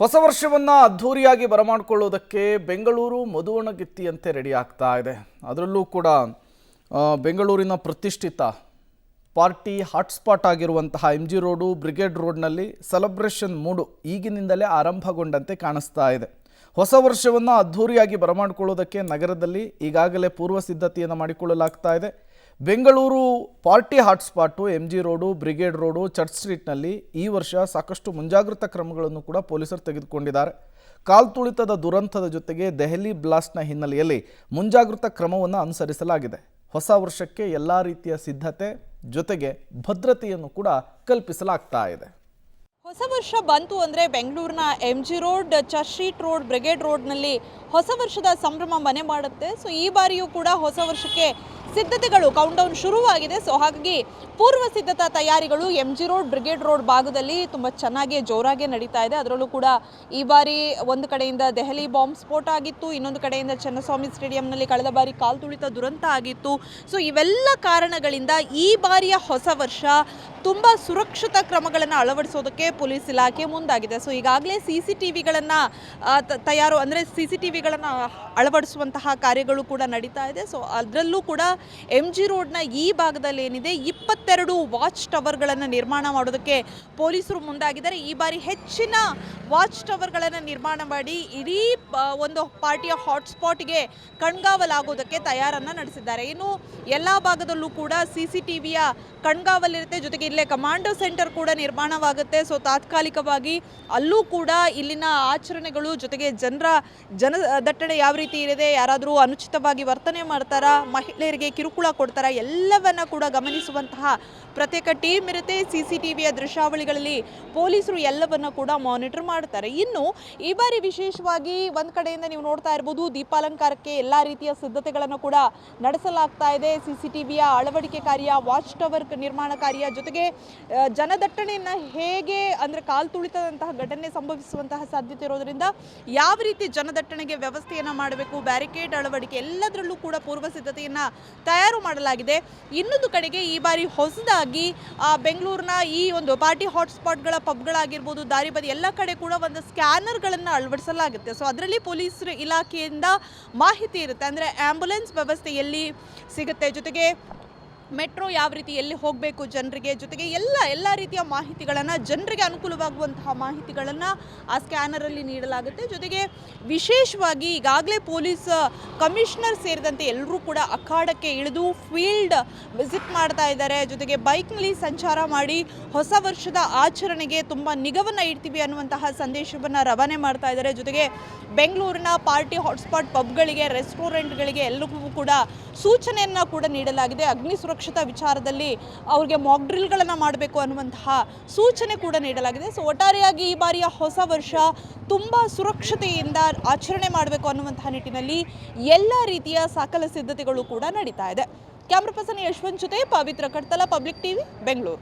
ಹೊಸ ವರ್ಷವನ್ನು ಅದ್ಧೂರಿಯಾಗಿ ಬರಮಾಡಿಕೊಳ್ಳೋದಕ್ಕೆ ಬೆಂಗಳೂರು ಮದುವಣಗಿತ್ತಿಯಂತೆ ರೆಡಿ ಆಗ್ತಾ ಇದೆ. ಅದರಲ್ಲೂ ಕೂಡ ಬೆಂಗಳೂರಿನ ಪ್ರತಿಷ್ಠಿತ ಪಾರ್ಟಿ ಹಾಟ್ಸ್ಪಾಟ್ ಆಗಿರುವಂತಹ MG ರೋಡು, ಬ್ರಿಗೇಡ್ ರೋಡ್ನಲ್ಲಿ ಸೆಲೆಬ್ರೇಷನ್ ಮೂಡು ಈಗಿನಿಂದಲೇ ಆರಂಭಗೊಂಡಂತೆ ಕಾಣಿಸ್ತಾ ಇದೆ. ಹೊಸ ವರ್ಷವನ್ನು ಅದ್ಧೂರಿಯಾಗಿ ಬರಮಾಡಿಕೊಳ್ಳೋದಕ್ಕೆ ನಗರದಲ್ಲಿ ಈಗಾಗಲೇ ಪೂರ್ವ ಸಿದ್ಧತೆಯನ್ನು ಮಾಡಿಕೊಳ್ಳಲಾಗ್ತಾ ಇದೆ. Bengaluru party hotspot MG road, brigade road, church ಸ್ಟ್ರೀಟ್ನಲ್ಲಿ ಈ ವರ್ಷ ಸಾಕಷ್ಟು ಮುಂಜಾಗ್ರತಾ ಕ್ರಮಗಳನ್ನು ಕೂಡ ಪೊಲೀಸರು ತೆಗೆದುಕೊಂಡಿದ್ದಾರೆ. ಕಾಲ್ತುಳಿತದ ದುರಂತದ ಜೊತೆಗೆ ದೆಹಲಿ ಬ್ಲಾಸ್ಟ್ನ ಹಿನ್ನೆಲೆಯಲ್ಲಿ ಮುಂಜಾಗ್ರತಾ ಕ್ರಮವನ್ನು ಅನುಸರಿಸಲಾಗಿದೆ. ಹೊಸ ವರ್ಷಕ್ಕೆ ಎಲ್ಲ ರೀತಿಯ ಸಿದ್ಧತೆ ಜೊತೆಗೆ ಭದ್ರತೆಯನ್ನು ಕೂಡ ಕಲ್ಪಿಸಲಾಗ್ತಾ ಇದೆ. ಹೊಸ ವರ್ಷ ಬಂತು ಅಂದರೆ ಬೆಂಗಳೂರಿನ MG road, church street road, brigade ರೋಡ್ನಲ್ಲಿ ಹೊಸ ವರ್ಷದ ಸಂಭ್ರಮ ಮನೆ ಮಾಡುತ್ತೆ. ಸೊ ಈ ಬಾರಿಯೂ ಕೂಡ ಹೊಸ ವರ್ಷಕ್ಕೆ ಸಿದ್ಧತೆಗಳು ಕೌಂಟ್ಡೌನ್ ಶುರುವಾಗಿದೆ. ಸೊ ಹಾಗಾಗಿ ಪೂರ್ವ ಸಿದ್ಧತಾ ತಯಾರಿಗಳು MG ರೋಡ್, ಬ್ರಿಗೇಡ್ ರೋಡ್ ಭಾಗದಲ್ಲಿ ತುಂಬ ಚೆನ್ನಾಗಿ ಜೋರಾಗಿ ನಡೀತಾ ಇದೆ. ಅದರಲ್ಲೂ ಕೂಡ ಈ ಬಾರಿ ಒಂದು ಕಡೆಯಿಂದ ದೆಹಲಿ ಬಾಂಬ್ ಸ್ಫೋಟ ಆಗಿತ್ತು, ಇನ್ನೊಂದು ಕಡೆಯಿಂದ ಚನ್ನಸ್ವಾಮಿ ಸ್ಟೇಡಿಯಂನಲ್ಲಿ ಕಳೆದ ಬಾರಿ ಕಾಲ್ತುಳಿತ ದುರಂತ ಆಗಿತ್ತು. ಸೊ ಇವೆಲ್ಲ ಕಾರಣಗಳಿಂದ ಈ ಬಾರಿಯ ಹೊಸ ವರ್ಷ ತುಂಬ ಸುರಕ್ಷತಾ ಕ್ರಮಗಳನ್ನು ಅಳವಡಿಸೋದಕ್ಕೆ ಪೊಲೀಸ್ ಇಲಾಖೆ ಮುಂದಾಗಿದೆ. ಸೊ ಈಗಾಗಲೇ CCTVಗಳನ್ನು CCTVಗಳನ್ನು ಅಳವಡಿಸುವಂತಹ ಕಾರ್ಯಗಳು ಕೂಡ ನಡೀತಾ ಇದೆ. ಸೊ ಅದರಲ್ಲೂ ಕೂಡ MG ರೋಡ್ನ ಈ ಭಾಗದಲ್ಲಿ ಏನಿದೆ 22 ವಾಚ್ ಟವರ್ಗಳನ್ನು ನಿರ್ಮಾಣ ಮಾಡೋದಕ್ಕೆ ಪೊಲೀಸರು ಮುಂದಾಗಿದ್ದಾರೆ. ಈ ಬಾರಿ ಹೆಚ್ಚಿನ ವಾಚ್ ಟವರ್ಗಳನ್ನು ನಿರ್ಮಾಣ ಮಾಡಿ ಇಡೀ ಒಂದು ಪಾರ್ಟಿಯ ಹಾಟ್ಸ್ಪಾಟ್ಗೆ ಕಣ್ಗಾವಲಾಗೋದಕ್ಕೆ ತಯಾರನ್ನು ನಡೆಸಿದ್ದಾರೆ. ಇನ್ನು ಎಲ್ಲ ಭಾಗದಲ್ಲೂ ಕೂಡ CCTVಯ ಕಣ್ಗಾವಲಿರುತ್ತೆ. ಜೊತೆಗೆ ಇಲ್ಲೇ ಕಮಾಂಡೋ ಸೆಂಟರ್ ಕೂಡ ನಿರ್ಮಾಣವಾಗುತ್ತೆ. ಸೊ ತಾತ್ಕಾಲಿಕವಾಗಿ ಅಲ್ಲೂ ಕೂಡ ಇಲ್ಲಿನ ಆಚರಣೆಗಳು ಜೊತೆಗೆ ಜನದಟ್ಟಣೆ ಯಾವ ರೀತಿ ಇದೆ, ಯಾರಾದರೂ ಅನುಚಿತವಾಗಿ ವರ್ತನೆ ಮಾಡ್ತಾರಾ, ಮಹಿಳೆಯರಿಗೆ ಕಿರುಕುಳ ಕೊಡ್ತಾರಾ, ಎಲ್ಲವನ್ನ ಕೂಡ ಗಮನಿಸುವಂತಹ ಪ್ರತ್ಯೇಕ ಟೀಮ್ ಇರುತ್ತೆ. CCTVಯ ದೃಶ್ಯಾವಳಿಗಳಲ್ಲಿ ಪೊಲೀಸರು ಎಲ್ಲವನ್ನ ಕೂಡ ಮಾನಿಟರ್ ಮಾಡ್ತಾರೆ. ಇನ್ನು ಈ ಬಾರಿ ವಿಶೇಷವಾಗಿ ಒಂದು ಕಡೆಯಿಂದ ನೀವು ನೋಡ್ತಾ ಇರ್ಬೋದು, ದೀಪಾಲಂಕಾರಕ್ಕೆ ಎಲ್ಲ ರೀತಿಯ ಸಿದ್ಧತೆಗಳನ್ನು ಕೂಡ ನಡೆಸಲಾಗ್ತಾ ಇದೆ. CCTVಯ ಅಳವಡಿಕೆ ಕಾರ್ಯ, ವಾಚ್ ಟವರ್ ನಿರ್ಮಾಣ ಕಾರ್ಯ, ಜೊತೆಗೆ ಜನದಟ್ಟಣೆಯನ್ನು ಹೇಗೆ ಅಂದರೆ ಕಾಲ್ತುಳಿತದಂತಹ ಘಟನೆ ಸಂಭವಿಸುವಂತಹ ಸಾಧ್ಯತೆ ಇರೋದ್ರಿಂದ ಯಾವ ರೀತಿ ಜನದಟ್ಟಣೆಗೆ ವ್ಯವಸ್ಥೆಯನ್ನು ಮಾಡಬೇಕು, ಬ್ಯಾರಿಕೇಡ್ ಅಳವಡಿಕೆ ಎಲ್ಲದರಲ್ಲೂ ಕೂಡ ಪೂರ್ವ ಸಿದ್ಧತೆಯನ್ನು ತಯಾರು ಮಾಡಲಾಗಿದೆ. ಇನ್ನೊಂದು ಕಡೆಗೆ ಈ ಬಾರಿ ಹೊಸದಾಗಿ ಬೆಂಗಳೂರಿನ ಈ ಒಂದು ಪಾರ್ಟಿ ಹಾಟ್ಸ್ಪಾಟ್ಗಳ ಪಬ್ಗಳಾಗಿರ್ಬೋದು, ದಾರಿ ಬದಿ ಎಲ್ಲ ಕಡೆ ಕೂಡ ಒಂದು ಸ್ಕ್ಯಾನರ್ಗಳನ್ನು ಅಳವಡಿಸಲಾಗುತ್ತೆ. ಸೊ ಅದರಲ್ಲಿ ಪೊಲೀಸ್ ಇಲಾಖೆಯಿಂದ ಮಾಹಿತಿ ಇರುತ್ತೆ. ಅಂದರೆ ಆ್ಯಂಬುಲೆನ್ಸ್ ವ್ಯವಸ್ಥೆ ಎಲ್ಲಿ ಸಿಗುತ್ತೆ, ಜೊತೆಗೆ ಮೆಟ್ರೋ ಯಾವ ರೀತಿ ಎಲ್ಲಿ ಹೋಗಬೇಕು ಜನರಿಗೆ, ಜೊತೆಗೆ ಎಲ್ಲ ರೀತಿಯ ಮಾಹಿತಿಗಳನ್ನು, ಜನರಿಗೆ ಅನುಕೂಲವಾಗುವಂತಹ ಮಾಹಿತಿಗಳನ್ನು ಆ ಸ್ಕ್ಯಾನರಲ್ಲಿ ನೀಡಲಾಗುತ್ತೆ. ಜೊತೆಗೆ ವಿಶೇಷವಾಗಿ ಈಗಾಗಲೇ ಪೊಲೀಸ್ ಕಮಿಷನರ್ ಸೇರಿದಂತೆ ಎಲ್ಲರೂ ಕೂಡ ಅಖಾಡಕ್ಕೆ ಇಳಿದು ಫೀಲ್ಡ್ ವಿಸಿಟ್ ಮಾಡ್ತಾ ಇದ್ದಾರೆ. ಜೊತೆಗೆ ಬೈಕ್ನಲ್ಲಿ ಸಂಚಾರ ಮಾಡಿ ಹೊಸ ವರ್ಷದ ಆಚರಣೆಗೆ ತುಂಬ ನಿಗಾವನ್ನು ಇಡ್ತೀವಿ ಅನ್ನುವಂತಹ ಸಂದೇಶವನ್ನು ರವಾನೆ ಮಾಡ್ತಾ ಇದ್ದಾರೆ. ಜೊತೆಗೆ ಬೆಂಗಳೂರಿನ ಪಾರ್ಟಿ ಹಾಟ್ಸ್ಪಾಟ್ ಪಬ್ಗಳಿಗೆ, ರೆಸ್ಟೋರೆಂಟ್ಗಳಿಗೆ ಎಲ್ಲರಿಗೂ ಕೂಡ ಸೂಚನೆಯನ್ನು ಕೂಡ ನೀಡಲಾಗಿದೆ. ಅಗ್ನಿ ಸುರಕ್ಷತಾ ವಿಚಾರದಲ್ಲಿ ಅವರಿಗೆ ಮಾಕ್ ಡ್ರಿಲ್ಗಳನ್ನು ಮಾಡಬೇಕು ಅನ್ನುವಂತಹ ಸೂಚನೆ ಕೂಡ ನೀಡಲಾಗಿದೆ. ಸೊ ಒಟ್ಟಾರೆಯಾಗಿ ಈ ಬಾರಿಯ ಹೊಸ ವರ್ಷ ತುಂಬ ಸುರಕ್ಷತೆಯಿಂದ ಆಚರಣೆ ಮಾಡಬೇಕು ಅನ್ನುವಂತಹ ನಿಟ್ಟಿನಲ್ಲಿ ಎಲ್ಲ ರೀತಿಯ ಸಕಲ ಸಿದ್ಧತೆಗಳು ಕೂಡ ನಡೀತಾ ಇದೆ. ಕ್ಯಾಮ್ರಾ ಪರ್ಸನ್ ಯಶವಂತ್ ಜೊತೆ ಪವಿತ್ರ ಕಡ್ತಲ, ಪಬ್ಲಿಕ್ TV, ಬೆಂಗಳೂರು.